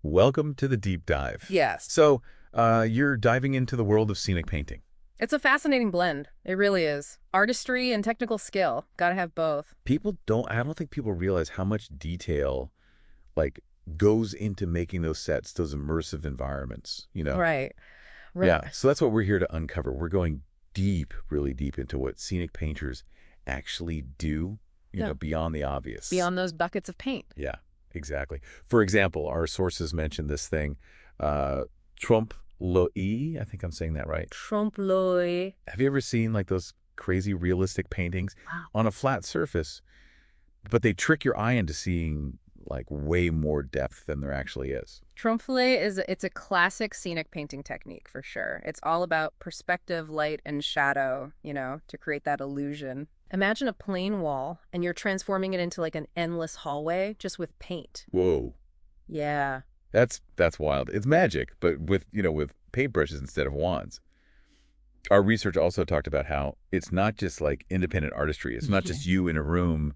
Welcome to the deep dive. Yes. So, you're diving into the world of scenic painting. It's a fascinating blend. It really is. Artistry and technical skill. Gotta have both. I don't think people realize how much detail, like, goes into making those sets, those immersive environments, you know? Right. Yeah, so that's what we're here to uncover. We're going deep, really deep into what scenic painters actually do, Yeah. beyond the obvious. Beyond those buckets of paint. Yeah, exactly. For example, our sources mentioned this thing, trompe-l'oeil. I think I'm saying that right. Trompe-l'oeil. Have you ever seen like those crazy realistic paintings Wow. on a flat surface, but they trick your eye into seeing like way more depth than there actually is? Trompe-l'oeil it's a classic scenic painting technique for sure. It's all about perspective, light, and shadow, to create that illusion. Imagine a plain wall and you're transforming it into like an endless hallway just with paint. Whoa. Yeah. That's wild. It's magic, but with paintbrushes instead of wands. Our research also talked about how it's not just like independent artistry. It's not just you in a room,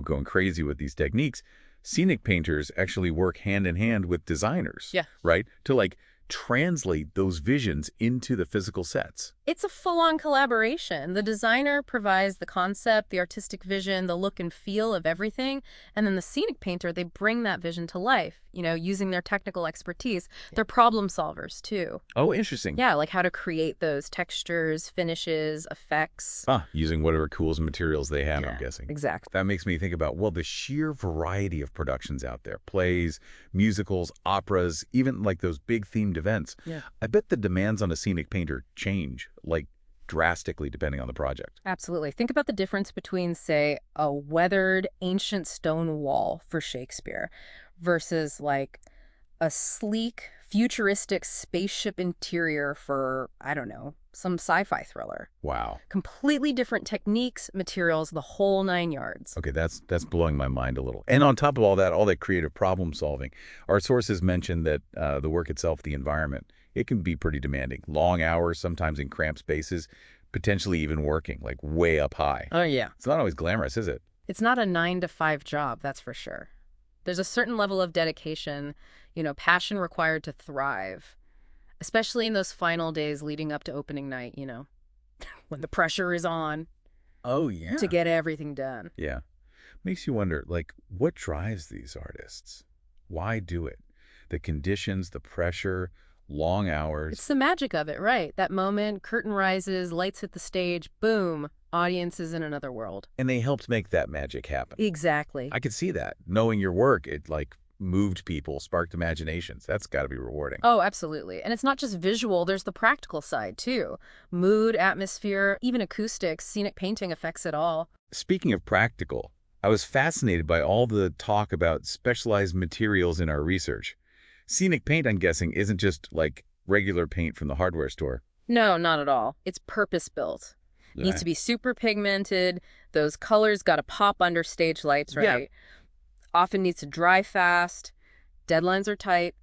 going crazy with these techniques. Scenic painters actually work hand in hand with designers, Yeah. right? To like translate those visions into the physical sets. It's a full-on collaboration. The designer provides the concept, the artistic vision, the look and feel of everything, and then the scenic painter, they bring that vision to life, using their technical expertise. They're problem solvers, too. Oh, interesting. Yeah, like how to create those textures, finishes, effects. Using whatever tools and materials they have, Yeah, I'm guessing. exactly. That makes me think about, well, the sheer variety of productions out there. Plays, musicals, operas, even like those big themed events. Yeah. I bet the demands on a scenic painter change, like drastically depending on the project. Absolutely. Think about the difference between, say, a weathered ancient stone wall for Shakespeare versus like a sleek, futuristic spaceship interior for, I don't know, some sci-fi thriller. Wow. Completely different techniques, materials, the whole nine yards. Okay, that's blowing my mind a little. And on top of all that creative problem solving, our sources mentioned that the work itself, the environment, it can be pretty demanding. Long hours, sometimes in cramped spaces, potentially even working like way up high. Oh, yeah. It's not always glamorous, is it? It's not a 9-to-5 job, that's for sure. There's a certain level of dedication, passion required to thrive, especially in those final days leading up to opening night, when the pressure is on. Oh, yeah. To get everything done. Yeah. Makes you wonder, like, what drives these artists? Why do it? The conditions, the pressure, long hours. It's the magic of it, right? That moment, curtain rises, lights hit the stage, boom, audience is in another world. And they helped make that magic happen. Exactly. I could see that. Knowing your work, it like moved people, sparked imaginations. That's got to be rewarding. Oh, absolutely. And it's not just visual, there's the practical side, too. Mood, atmosphere, even acoustics, scenic painting affects it all. Speaking of practical, I was fascinated by all the talk about specialized materials in our research. Scenic paint, I'm guessing, isn't just like regular paint from the hardware store. No, not at all. It's purpose-built. Needs to be super pigmented. Those colors got to pop under stage lights, right? Yeah. Often needs to dry fast. Deadlines are tight.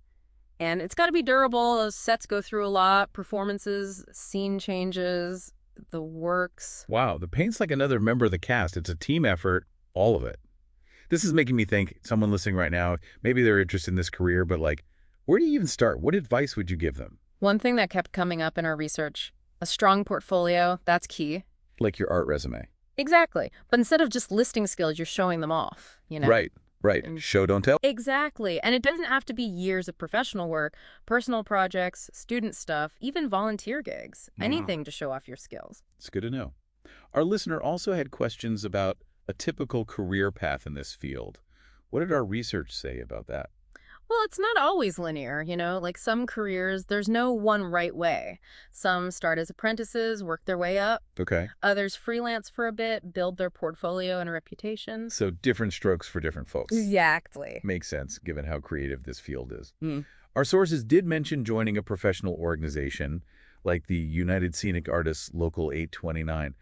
And it's got to be durable. Those sets go through a lot. Performances, scene changes, the works. Wow, the paint's like another member of the cast. It's a team effort, all of it. This is making me think, someone listening right now, maybe they're interested in this career, but like, where do you even start? What advice would you give them? One thing that kept coming up in our research, a strong portfolio, that's key. Like your art resume. Exactly. But instead of just listing skills, you're showing them off, Right. Show, don't tell. Exactly. And it doesn't have to be years of professional work, personal projects, student stuff, even volunteer gigs, anything to show off your skills. It's good to know. Our listener also had questions about a typical career path in this field. What did our research say about that? Well, it's not always linear, like some careers, there's no one right way. Some start as apprentices, work their way up. Okay. Others freelance for a bit, build their portfolio and reputation. So different strokes for different folks. Exactly. Makes sense, given how creative this field is. Our sources did mention joining a professional organization, like the United Scenic Artists Local 829.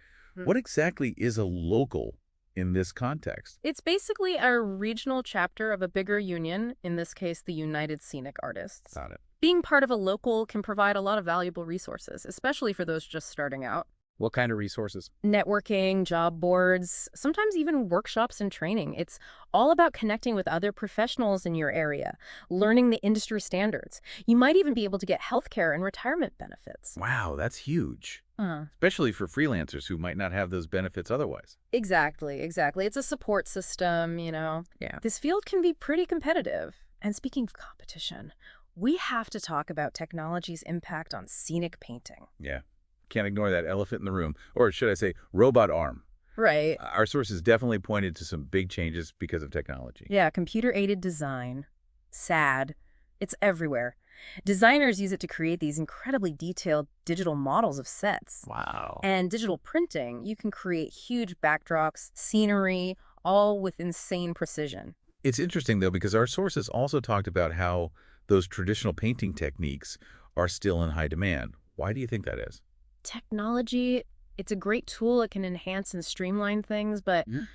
What exactly is a local in this context? It's basically a regional chapter of a bigger union, in this case, the United Scenic Artists. Got it. Being part of a local can provide a lot of valuable resources, especially for those just starting out. What kind of resources? Networking, job boards, sometimes even workshops and training. It's all about connecting with other professionals in your area, learning the industry standards. You might even be able to get healthcare and retirement benefits. Wow, that's huge. Uh, Especially for freelancers who might not have those benefits otherwise. exactly, exactly. It's a support system. Yeah. This field can be pretty competitive. And speaking of competition, we have to talk about technology's impact on scenic painting. Yeah. Can't ignore that elephant in the room. Or should I say, robot arm. Right. Our sources definitely pointed to some big changes because of technology. Yeah, computer-aided design. Sad. It's everywhere. Designers use it to create these incredibly detailed digital models of sets. Wow. And digital printing, you can create huge backdrops, scenery, all with insane precision. It's interesting, though, because our sources also talked about how those traditional painting techniques are still in high demand. Why do you think that is? Technology, it's a great tool. It can enhance and streamline things, but Yeah.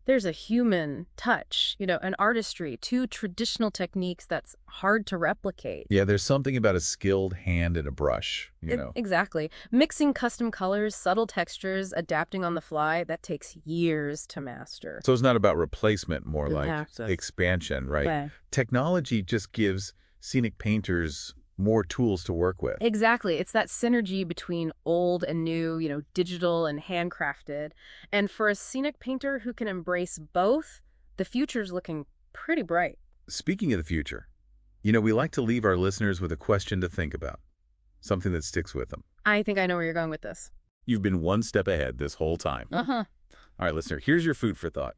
there's a human touch, an artistry, two traditional techniques that's hard to replicate. Yeah, there's something about a skilled hand and a brush, Exactly. Mixing custom colors, subtle textures, adapting on the fly, that takes years to master. So it's not about replacement, more like Access. expansion, right? Right. Technology just gives scenic painters more tools to work with. Exactly. It's that synergy between old and new, digital and handcrafted. And for a scenic painter who can embrace both, the future's looking pretty bright. Speaking of the future, we like to leave our listeners with a question to think about, something that sticks with them. I think I know where you're going with this. You've been one step ahead this whole time. Uh-huh. All right, listener, here's your food for thought.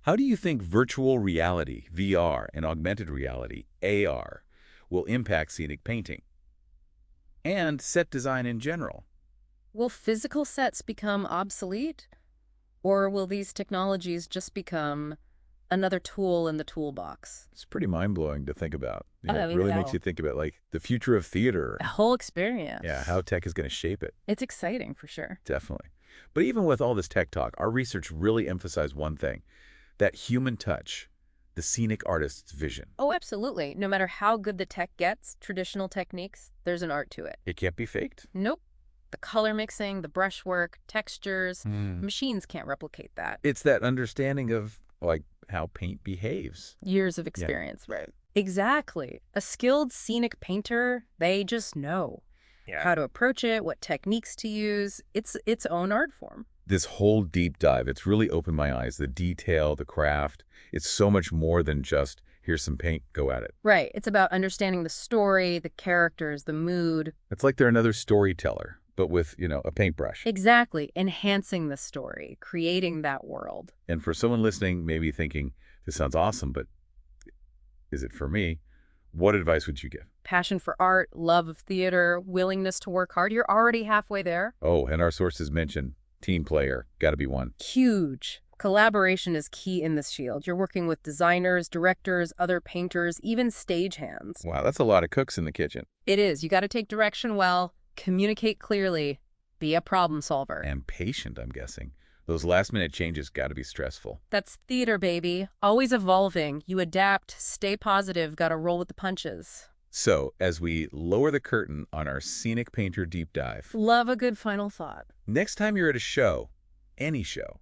How do you think virtual reality, VR, and augmented reality, AR, will impact scenic painting and set design in general? Will physical sets become obsolete? Or will these technologies just become another tool in the toolbox? It's pretty mind-blowing to think about. Oh, It really yeah. makes you think about the future of theater. A whole experience. Yeah, how tech is going to shape it. It's exciting for sure. Definitely. But even with all this tech talk, our research really emphasized one thing, that human touch, the scenic artist's vision. Oh, absolutely. No matter how good the tech gets, traditional techniques, there's an art to it. It can't be faked. Nope. The color mixing, the brushwork, textures, machines can't replicate that. It's that understanding of how paint behaves. Years of experience, right? Exactly. A skilled scenic painter, they just know how to approach it, what techniques to use. It's its own art form. This whole deep dive, it's really opened my eyes. The detail, the craft, it's so much more than just, here's some paint, go at it. Right. It's about understanding the story, the characters, the mood. It's like they're another storyteller, but with, a paintbrush. Exactly. Enhancing the story, creating that world. And for someone listening, maybe thinking, this sounds awesome, but is it for me? What advice would you give? Passion for art, love of theater, willingness to work hard. You're already halfway there. Oh, and our sources mention team player, got to be one. Huge. Collaboration is key in this field. You're working with designers, directors, other painters, even stagehands. Wow, that's a lot of cooks in the kitchen. It is. You got to take direction well, communicate clearly, be a problem solver. And patient, I'm guessing. Those last-minute changes got to be stressful. That's theater, baby. Always evolving. You adapt, stay positive, got to roll with the punches. So, as we lower the curtain on our Scenic Painter deep dive, Love a good final thought. next time you're at a show, any show,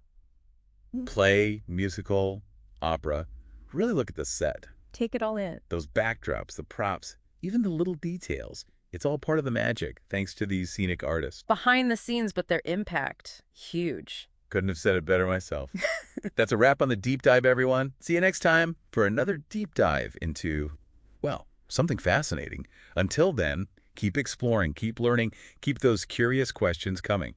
play, musical, opera, really look at the set. Take it all in. Those backdrops, the props, even the little details. It's all part of the magic, thanks to these scenic artists. Behind the scenes, but their impact, huge. Couldn't have said it better myself. That's a wrap on the deep dive, everyone. See you next time for another deep dive into, something fascinating. Until then, keep exploring, keep learning, keep those curious questions coming.